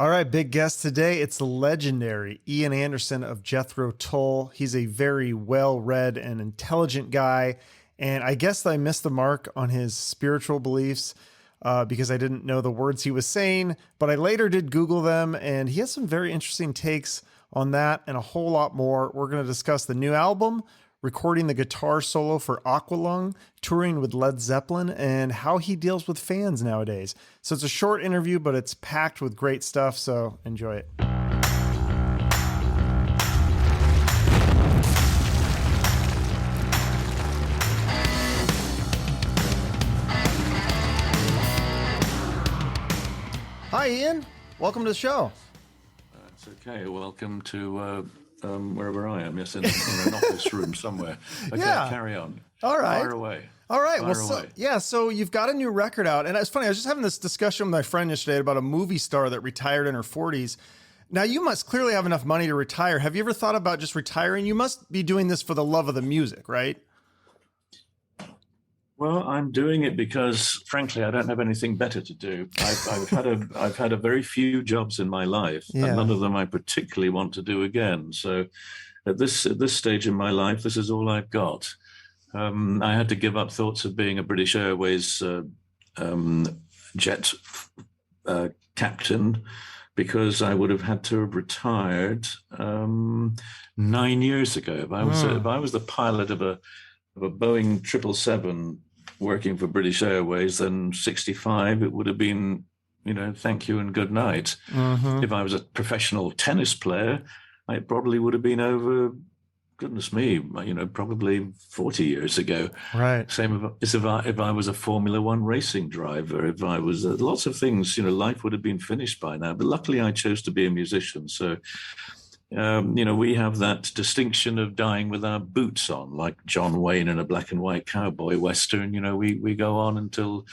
All right, big guest today. It's the legendary Ian Anderson of Jethro Tull. He's a very well-read and intelligent guy, and I guess I missed the mark on his spiritual beliefs because I didn't know the words he was saying, but I later did Google them, and he has some very interesting takes on that and a whole lot more. We're going to discuss the new album, recording the guitar solo for Aqualung, touring with Led Zeppelin, and how he deals with fans nowadays. So it's a short interview, but it's packed with great stuff, so enjoy it. Hi, Ian. Welcome to the show. That's okay. Welcome to wherever I am. Yes, in an office room somewhere. Okay, yeah. Carry on. All right. Fire away. All right. Fire away. So you've got a new record out. And it's funny, I was just having this discussion with my friend yesterday about a movie star that retired in her 40s. Now, you must clearly have enough money to retire. Have you ever thought about just retiring? You must be doing this for the love of the music, right? Well, I'm doing it because, frankly, I don't have anything better to do. I've had a very few jobs in my life, and none of them I particularly want to do again. So, at this stage in my life, this is all I've got. I had to give up thoughts of being a British Airways jet captain because I would have had to have retired 9 years ago. If I was the pilot of a Boeing 777 working for British Airways, then 65, it would have been, thank you and good night. Mm-hmm. If I was a professional tennis player, it probably would have been over, goodness me, probably 40 years ago. Right. Same as if I was a Formula One racing driver, if I was lots of things, life would have been finished by now. But luckily I chose to be a musician. So, we have that distinction of dying with our boots on, like John Wayne in a black and white cowboy western. We go on until,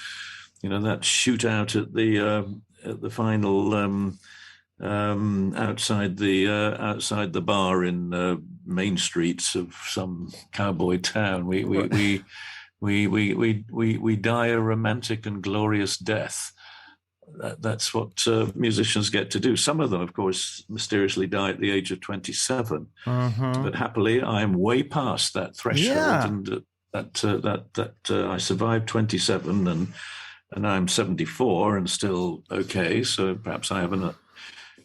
that shootout at the final outside the bar in main streets of some cowboy town. We die a romantic and glorious death. That's what musicians get to do. Some of them, of course, mysteriously die at the age of 27. Mm-hmm. But happily, I am way past that threshold, and I survived 27, and I'm 74 and still okay. So perhaps I have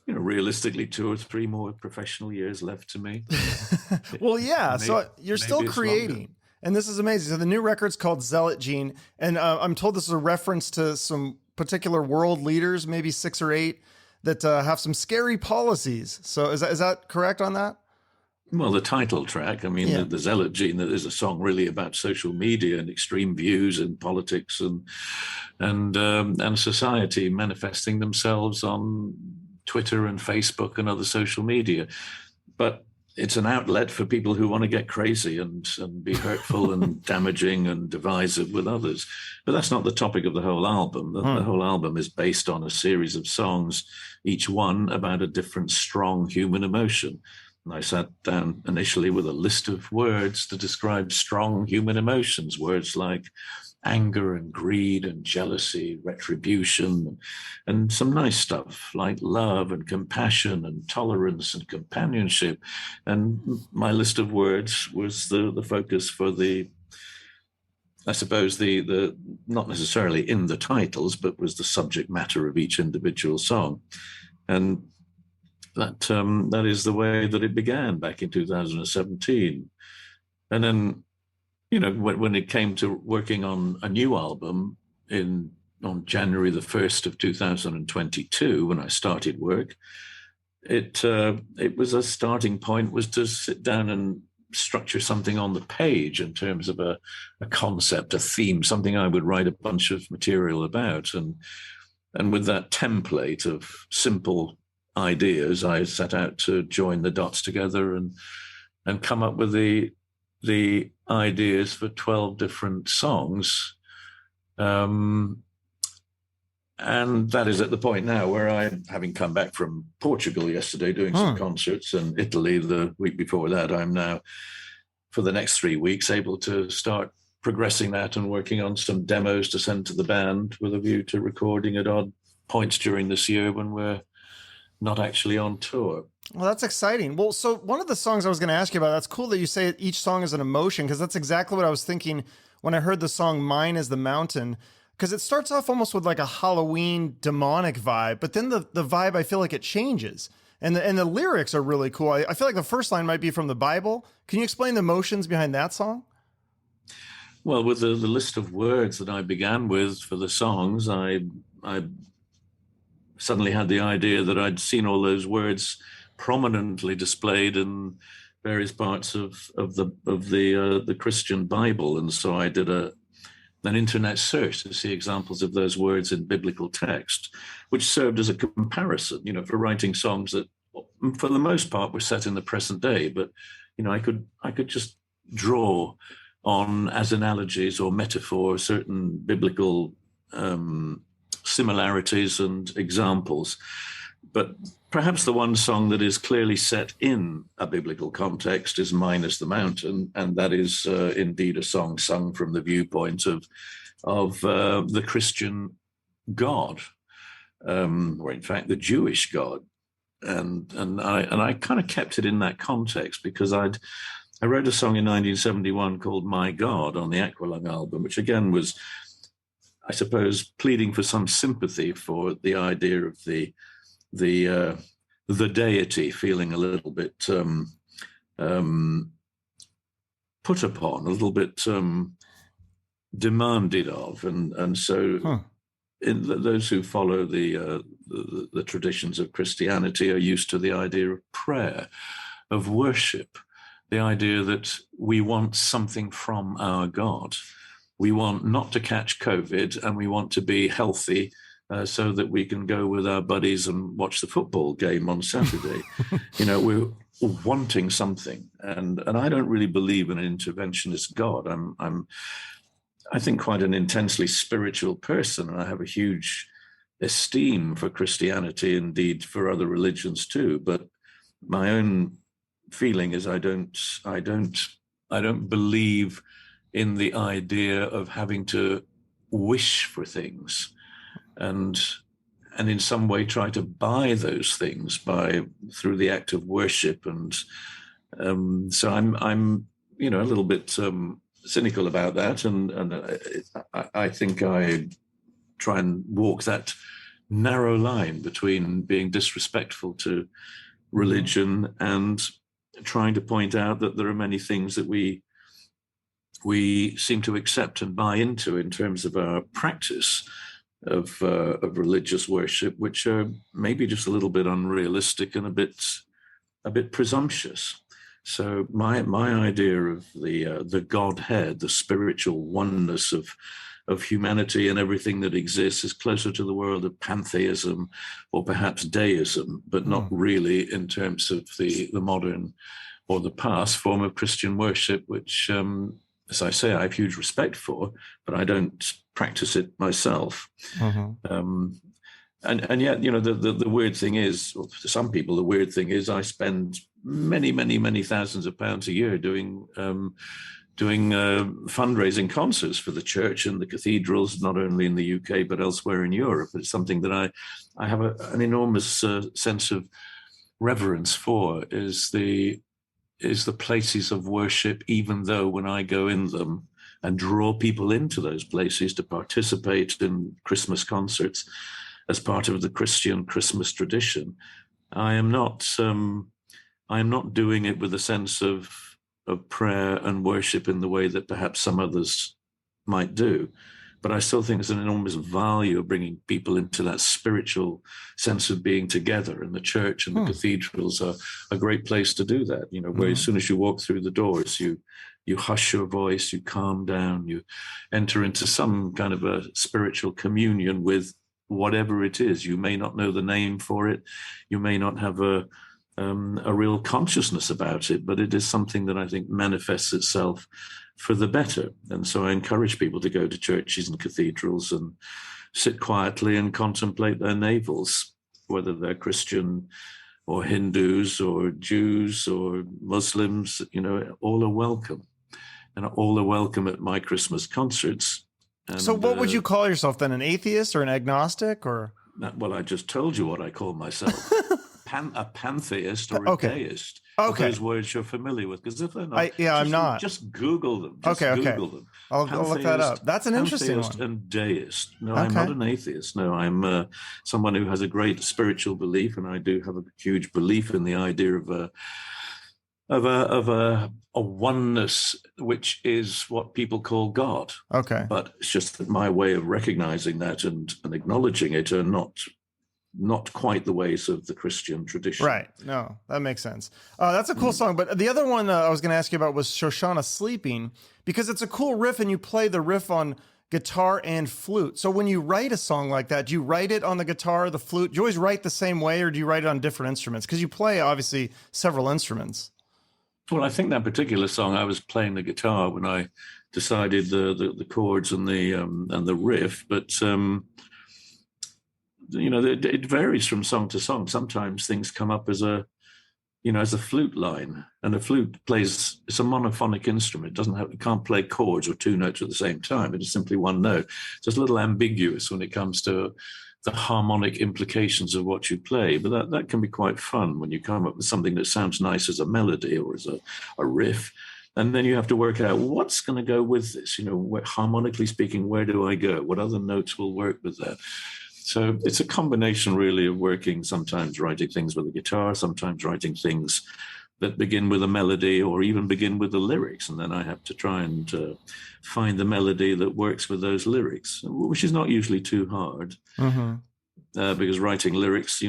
realistically 2 or 3 more professional years left to me. Well, yeah. So you're still creating. Longer. And this is amazing. So the new record's called Zealot Gene, and I'm told this is a reference to some particular world leaders, maybe 6 or 8, that have some scary policies. So is that correct on that? Well, the title track, the Zealot Gene, that is a song really about social media and extreme views in politics and society manifesting themselves on Twitter and Facebook and other social media. But it's an outlet for people who want to get crazy and be hurtful and damaging and divisive with others. But that's not the topic of the whole album. The whole album is based on a series of songs, each one about a different strong human emotion. And I sat down initially with a list of words to describe strong human emotions, words like anger and greed and jealousy, retribution, and some nice stuff like love and compassion and tolerance and companionship. And my list of words was the focus for the not necessarily in the titles, but was the subject matter of each individual song. And that is the way that it began back in 2017. And then, when it came to working on a new album on January the 1st of 2022, when I started work, it was a starting point was to sit down and structure something on the page in terms of a concept, a theme, something I would write a bunch of material about. And with that template of simple ideas, I set out to join the dots together and come up with the ideas for 12 different songs. And that is at the point now where I'm, having come back from Portugal yesterday, doing some concerts, and Italy the week before that, I'm now, for the next 3 weeks, able to start progressing that and working on some demos to send to the band with a view to recording at odd points during this year when we're not actually on tour. Well, that's exciting. Well, so one of the songs I was going to ask you about, that's cool that you say each song is an emotion, because that's exactly what I was thinking when I heard the song Mine is the Mountain, because it starts off almost with like a Halloween demonic vibe, but then the vibe, I feel like it changes. And the lyrics are really cool. I feel like the first line might be from the Bible. Can you explain the emotions behind that song? Well, with the list of words that I began with for the songs, I suddenly had the idea that I'd seen all those words prominently displayed in various parts of the Christian Bible, and so I did an internet search to see examples of those words in biblical text, which served as a comparison, for writing songs that, for the most part, were set in the present day. But I could just draw on, as analogies or metaphors, certain biblical similarities and examples. But perhaps the one song that is clearly set in a biblical context is Mine is the Mountain, and that is indeed a song sung from the viewpoint of the Christian God, or in fact the Jewish God. And I kind of kept it in that context because I wrote a song in 1971 called My God on the Aqualung album, which again was, I suppose, pleading for some sympathy for the idea of the deity feeling a little bit put upon, a little bit demanded of, and so those who follow the traditions of Christianity are used to the idea of prayer, of worship, the idea that we want something from our God. We want not to catch COVID, and we want to be healthy so that we can go with our buddies and watch the football game on Saturday. We're wanting something, and I don't really believe in an interventionist God. I think, quite an intensely spiritual person, and I have a huge esteem for Christianity, indeed for other religions too. But my own feeling is I don't believe in the idea of having to wish for things and in some way try to buy those things through the act of worship. And so I'm a little bit cynical about that, and I think I try and walk that narrow line between being disrespectful to religion and trying to point out that there are many things that we seem to accept and buy into in terms of our practice of religious worship, which are maybe just a little bit unrealistic and a bit presumptuous. So my idea of the Godhead, the spiritual oneness of humanity and everything that exists, is closer to the world of pantheism or perhaps deism, but not really in terms of the modern or the past form of Christian worship, which, as I say, I have huge respect for, but I don't practice it myself. And yet, the weird thing is, well, to some people, the weird thing is I spend many thousands of pounds a year doing fundraising concerts for the church and the cathedrals, not only in the UK, but elsewhere in Europe. It's something that I have an enormous sense of reverence for, is the places of worship, even though when I go in them and draw people into those places to participate in Christmas concerts as part of the Christian Christmas tradition, I am not doing it with a sense of prayer and worship in the way that perhaps some others might do. But I still think there's an enormous value of bringing people into that spiritual sense of being together, and the church and the cathedrals are a great place to do that. Where as soon as you walk through the doors, you hush your voice, you calm down, you enter into some kind of a spiritual communion with whatever it is. You may not know the name for it, you may not have a real consciousness about it, but it is something that I think manifests itself for the better. And so I encourage people to go to churches and cathedrals and sit quietly and contemplate their navels, whether they're Christian or Hindus or Jews or Muslims. All are welcome, and all are welcome at my Christmas concerts. And, so what would you call yourself then? An atheist or an agnostic, or? Well, I just told you what I call myself. A pantheist or a Okay. deist. Are Okay. those words you're familiar with? Because if they're not, I'm not. just Google them. Just Okay. Okay. Google them. I'll look that up. That's an interesting Pantheist one. and deist. No, I'm not Okay. an atheist. No, I'm someone who has a great spiritual belief, and I do have a huge belief in the idea of a oneness, which is what people call God. Okay. But it's just that my way of recognizing that and acknowledging it are not quite the ways of the Christian tradition. Right. No, that makes sense. That's a cool song. But the other one I was going to ask you about was Shoshana Sleeping, because it's a cool riff and you play the riff on guitar and flute. So when you write a song like that, do you write it on the guitar or the flute? Do you always write the same way, or do you write it on different instruments? Because you play, obviously, several instruments. Well, I think that particular song, I was playing the guitar when I decided the chords and the riff, but it varies from song to song. Sometimes things come up as a flute line, and a flute plays, it's a monophonic instrument. It can't play chords or two notes at the same time. It is simply one note. So it's a little ambiguous when it comes to the harmonic implications of what you play, but that can be quite fun when you come up with something that sounds nice as a melody or as a riff. And then you have to work out what's going to go with this, harmonically speaking, where do I go? What other notes will work with that? So it's a combination really of working, sometimes writing things with a guitar, sometimes writing things that begin with a melody or even begin with the lyrics. And then I have to try and find the melody that works with those lyrics, which is not usually too hard. Mm-hmm. Because writing lyrics,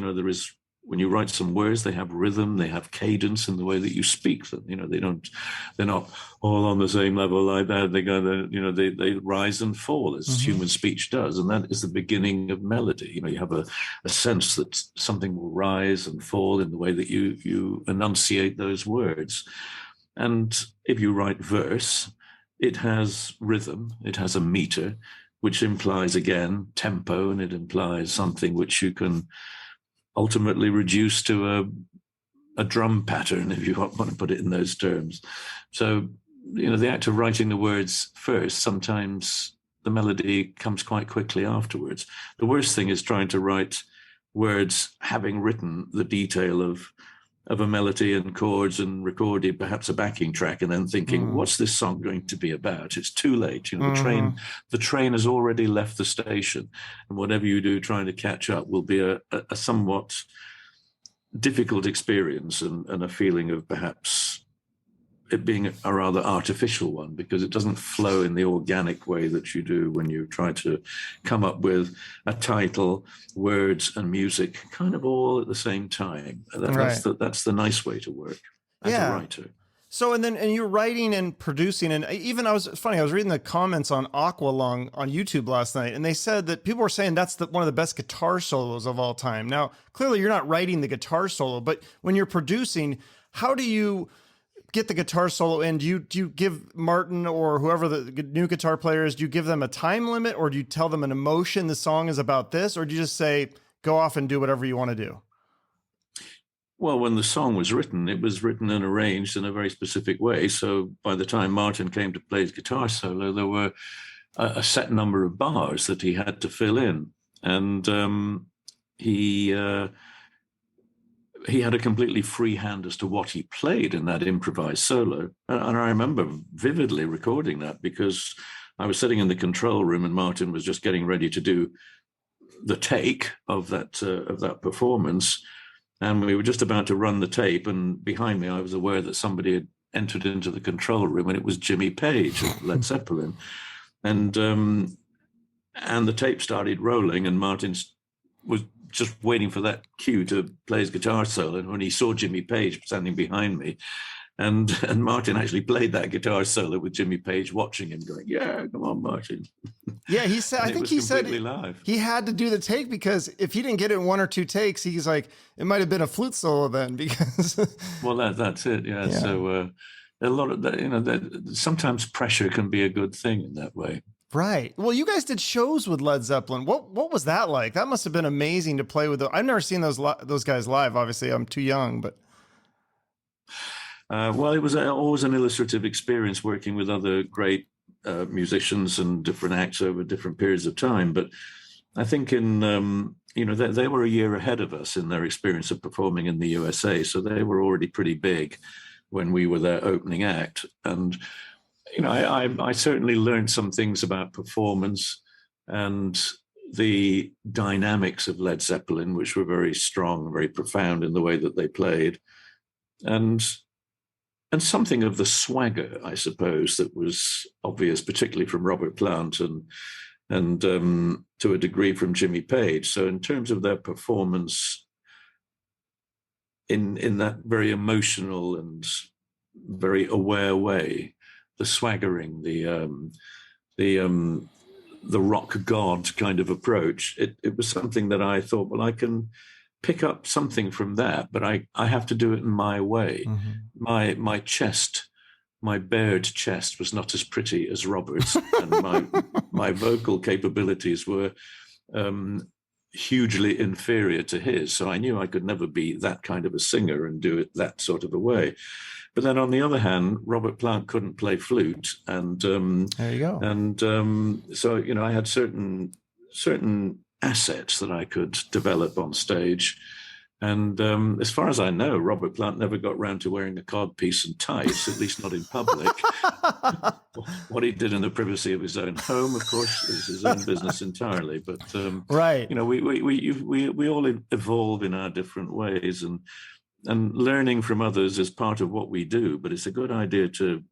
when you write some words, they have rhythm, they have cadence in the way that you speak them. They're not all on the same level like that. They rise and fall as human speech does. And that is the beginning of melody. You have a sense that something will rise and fall in the way that you enunciate those words. And if you write verse, it has rhythm, it has a meter, which implies, again, tempo, and it implies something which you can ultimately reduce to a drum pattern, if you want to put it in those terms. So, the act of writing the words first, sometimes the melody comes quite quickly afterwards. The worst thing is trying to write words having written the detail of a melody and chords and recorded perhaps a backing track, and then thinking, what's this song going to be about? It's too late. The train has already left the station, and whatever you do trying to catch up will be a somewhat difficult experience and a feeling of perhaps it being a rather artificial one, because it doesn't flow in the organic way that you do when you try to come up with a title, words and music kind of all at the same time. That's the nice way to work as a writer. So, and you're writing and producing, and even I was reading the comments on Aqualung on YouTube last night, and they said that people were saying that's one of the best guitar solos of all time. Now, clearly you're not writing the guitar solo, but when you're producing, how do you get the guitar solo in? Do you give Martin or whoever the new guitar player is, do you give them a time limit, or do you tell them an emotion, the song is about this, or do you just say, go off and do whatever you want to do? Well, when the song was written, it was written and arranged in a very specific way. So by the time Martin came to play his guitar solo, there were a set number of bars that he had to fill in. And he had a completely free hand as to what he played in that improvised solo. And I remember vividly recording that, because I was sitting in the control room and Martin was just getting ready to do the take of that performance. And we were just about to run the tape. And behind me, I was aware that somebody had entered into the control room, and it was Jimmy Page of Led Zeppelin. And the tape started rolling, and Martin was just waiting for that cue to play his guitar solo. And when he saw Jimmy Page standing behind me, and Martin actually played that guitar solo with Jimmy Page watching him, going, "Yeah, come on, Martin." Yeah, he said. I think he said live. He had to do the take, because if he didn't get it in one or two takes, he's like, it might have been a flute solo then. Because well, that's it. Yeah. So a lot of that, sometimes pressure can be a good thing in that way. Right. Well, you guys did shows with Led Zeppelin. What was that like? That must have been amazing to play with. I've never seen those guys live. Obviously, I'm too young, but. Well, it was always an illustrative experience working with other great musicians and different acts over different periods of time. But I think in they were a year ahead of us in their experience of performing in the USA. So they were already pretty big when we were their opening act. And, I certainly learned some things about performance and the dynamics of Led Zeppelin, which were very strong, very profound in the way that they played. And something of the swagger, I suppose, that was obvious, particularly from Robert Plant and to a degree from Jimmy Page. So in terms of their performance in that very emotional and very aware way, the swaggering, the rock god kind of approach, it was something that I thought, well, I can pick up something from that, but I have to do it in my way. Mm-hmm. My chest, my bared chest was not as pretty as Robert's, and my vocal capabilities were hugely inferior to his. So I knew I could never be that kind of a singer and do it that sort of a way. But then on the other hand, Robert Plant couldn't play flute, and there you go. And so I had certain assets that I could develop on stage. And as far as I know, Robert Plant never got round to wearing a codpiece and tights, at least not in public. What he did in the privacy of his own home, of course, is his own business entirely. But right, we all evolve in our different ways, and learning from others is part of what we do. But it's a good idea to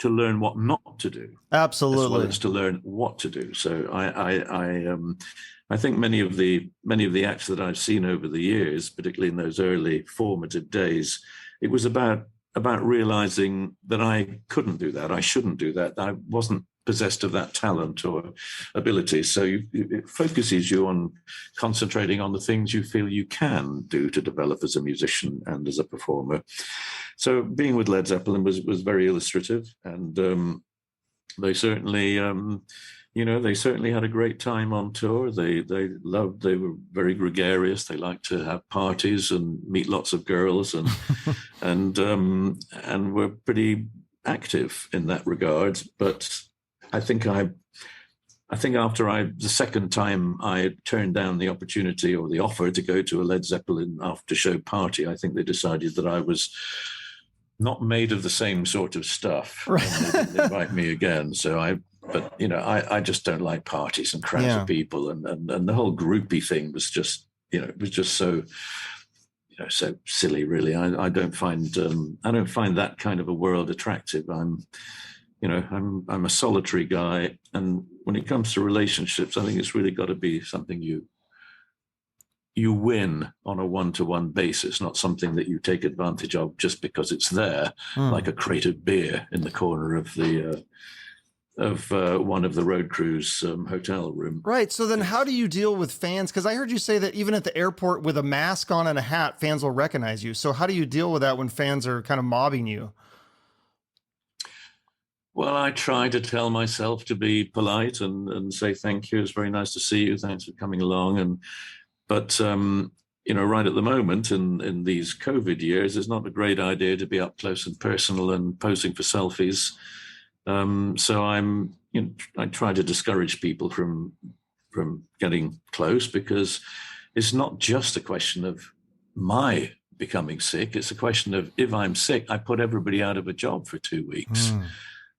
learn what not to do. Absolutely, as well as to learn what to do. So I think many of the acts that I've seen over the years, particularly in those early formative days, it was about realizing that I couldn't do that. I shouldn't do that. I wasn't possessed of that talent or ability. So it focuses you on concentrating on the things you feel you can do to develop as a musician and as a performer. So being with Led Zeppelin was very illustrative, and they certainly they certainly had a great time on tour. They were very gregarious. They liked to have parties and meet lots of girls, and and were pretty active in that regard. But I think after the second time I turned down the opportunity or the offer to go to a Led Zeppelin after show party, I think they decided that I was not made of the same sort of stuff. Right. And they didn't invite me again. So I just don't like parties and crowds of people, and the whole groupie thing was just, it was just so, so silly, really. I don't find that kind of a world attractive. I'm a solitary guy, and when it comes to relationships, I think it's really got to be something you win on a one-to-one basis, not something that you take advantage of just because it's there, like a crate of beer in the corner of the one of the road crew's hotel room. Right. So then how do you deal with fans? Because I heard you say that even at the airport with a mask on and a hat, fans will recognize you. So how do you deal with that when fans are kind of mobbing you? Well, I try to tell myself to be polite and say thank you. It's very nice to see you. Thanks for coming along. But right at the moment in these COVID years, it's not a great idea to be up close and personal and posing for selfies. So I try to discourage people from getting close, because it's not just a question of my becoming sick. It's a question of, if I'm sick, I put everybody out of a job for 2 weeks.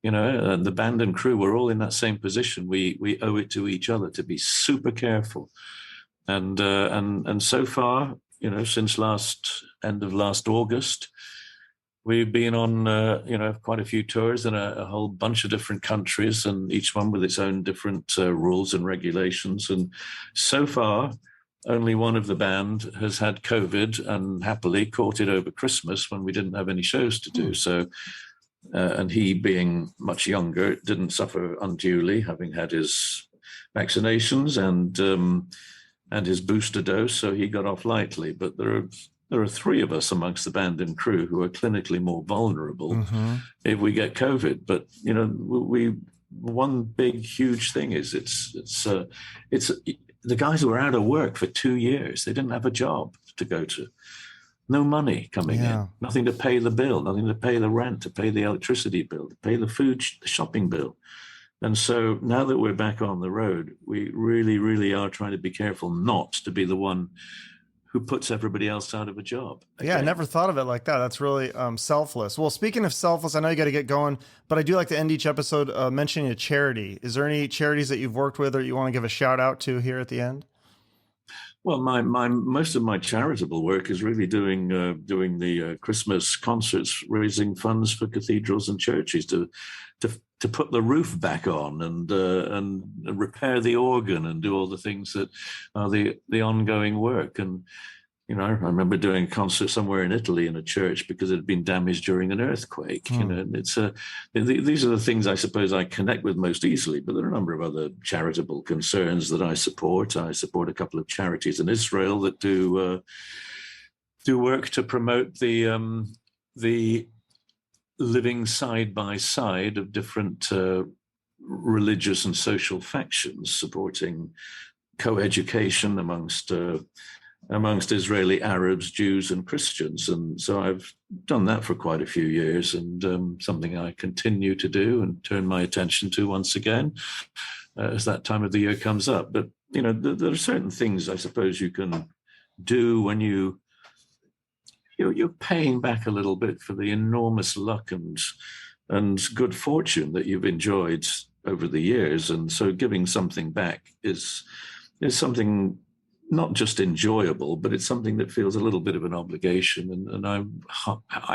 And the band and crew, we're all in that same position. We owe it to each other to be super careful. And so far, since end of last August, we've been on quite a few tours in a whole bunch of different countries, and each one with its own different rules and regulations. And so far, only one of the band has had COVID, and happily caught it over Christmas when we didn't have any shows to do. So, and he, being much younger, didn't suffer unduly, having had his vaccinations and his booster dose, so he got off lightly. But there are 3 of us amongst the band and crew who are clinically more vulnerable if we get COVID. But one big huge thing is it's the guys who were out of work for 2 years. They didn't have a job to go to, no money coming in, nothing to pay the bill, nothing to pay the rent, to pay the electricity bill, to pay the food, the shopping bill. And so now that we're back on the road, we really, really are trying to be careful not to be the one who puts everybody else out of a job. Yeah, I never thought of it like that. That's really selfless. Well, speaking of selfless, I know you got to get going, but I do like to end each episode mentioning a charity. Is there any charities that you've worked with or you want to give a shout out to here at the end? Well, my most of my charitable work is really doing the Christmas concerts, raising funds for cathedrals and churches to put the roof back on and repair the organ and do all the things that are the ongoing work. And you know, I remember doing a concert somewhere in Italy in a church because it had been damaged during an earthquake. You know, and it's these are the things I suppose I connect with most easily. But there are a number of other charitable concerns that I support. I support a couple of charities in Israel that do work to promote the living side by side of different religious and social factions, supporting co-education amongst Israeli Arabs, Jews, and Christians. And so I've done that for quite a few years, and something I continue to do and turn my attention to once again as that time of the year comes up. But, you know, there are certain things I suppose you can do when you're paying back a little bit for the enormous luck and good fortune that you've enjoyed over the years. And so giving something back is something not just enjoyable, but it's something that feels a little bit of an obligation. And I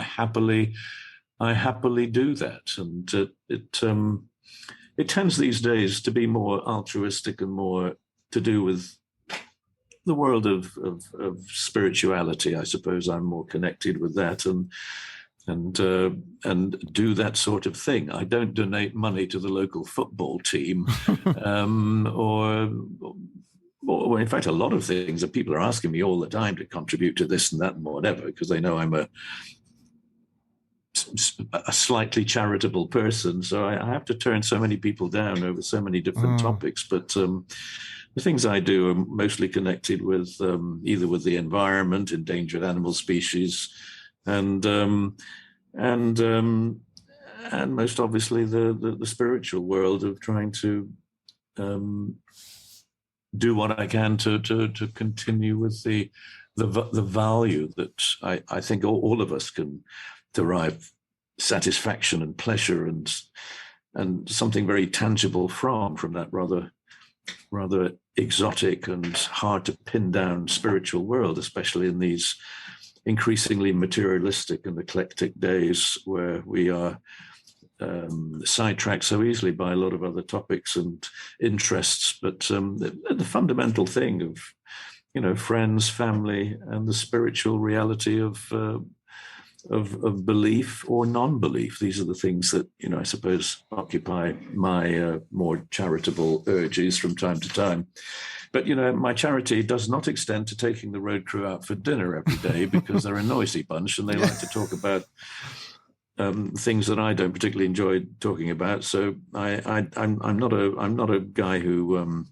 happily do that. And it tends these days to be more altruistic and more to do with the world of spirituality. I suppose I'm more connected with that and do that sort of thing. I don't donate money to the local football team or in fact, a lot of things that people are asking me all the time to contribute to this and that and whatever, because they know I'm a slightly charitable person. So I have to turn so many people down over so many different topics. But the things I do are mostly connected with either with the environment, endangered animal species, and most obviously the spiritual world of trying to do what I can to continue with the value that I think all of us can derive satisfaction and pleasure and something very tangible from that rather exotic and hard to pin down spiritual world, especially in these increasingly materialistic and eclectic days where we are sidetracked so easily by a lot of other topics and interests. But the fundamental thing of, you know, friends, family, and the spiritual reality of belief or non-belief. These are the things that, you know, I suppose occupy my more charitable urges from time to time. But, you know, my charity does not extend to taking the road crew out for dinner every day because they're a noisy bunch and they like to talk about things that I don't particularly enjoy talking about. So I'm not a guy who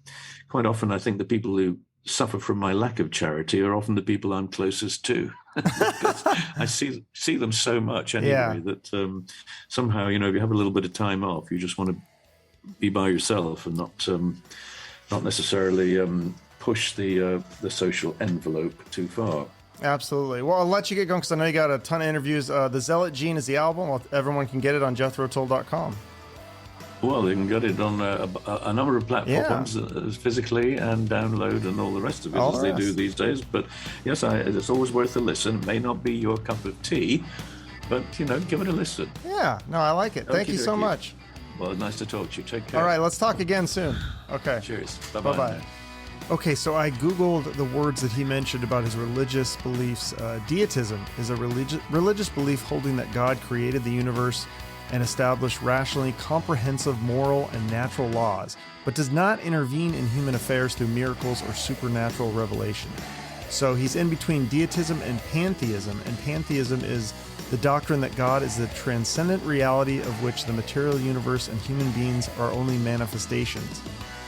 quite often I think the people who suffer from my lack of charity are often the people I'm closest to. I see them so much anyway that somehow, you know, if you have a little bit of time off, you just want to be by yourself and not necessarily push the social envelope too far. Absolutely. Well, I'll let you get going because I know you got a ton of interviews. The Zealot Gene is the album. Everyone can get it on jethrotull.com. Well, they can get it on a number of platforms physically and download and all the rest of it as they do these days. But yes, it's always worth a listen. It may not be your cup of tea, but, you know, give it a listen. Yeah, no, I like it. Thank you so much. Well, nice to talk to you. Take care. All right, let's talk again soon. Okay. Cheers. Bye-bye. Bye-bye. Okay, so I Googled the words that he mentioned about his religious beliefs. Deitism is a religious belief holding that God created the universe and established rationally comprehensive moral and natural laws, but does not intervene in human affairs through miracles or supernatural revelation. So he's in between deism and pantheism is the doctrine that God is the transcendent reality of which the material universe and human beings are only manifestations.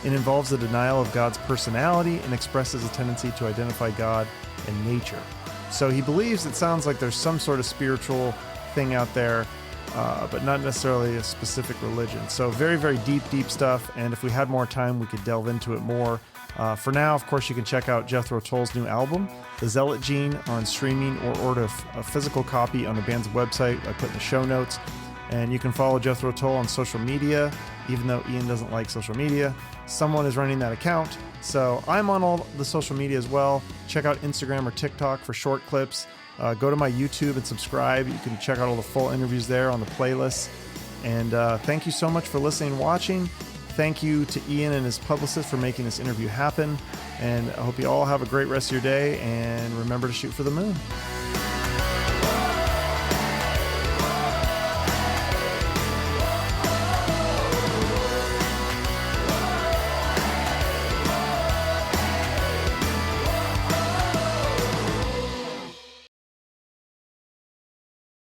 It involves the denial of God's personality and expresses a tendency to identify God and nature. So he believes, it sounds like there's some sort of spiritual thing out there, but not necessarily a specific religion. So very, very deep stuff. And if we had more time, we could delve into it more. For now, of course, you can check out Jethro Tull's new album, The Zealot Gene, on streaming, or order a physical copy on the band's website. I put in the show notes. And you can follow Jethro Tull on social media, even though Ian doesn't like social media. Someone is running that account. So I'm on all the social media as well. Check out Instagram or TikTok for short clips. Go to my YouTube and subscribe. You can check out all the full interviews there on the playlist. And thank you so much for listening and watching. Thank you to Ian and his publicist for making this interview happen. And I hope you all have a great rest of your day, and remember to shoot for the moon.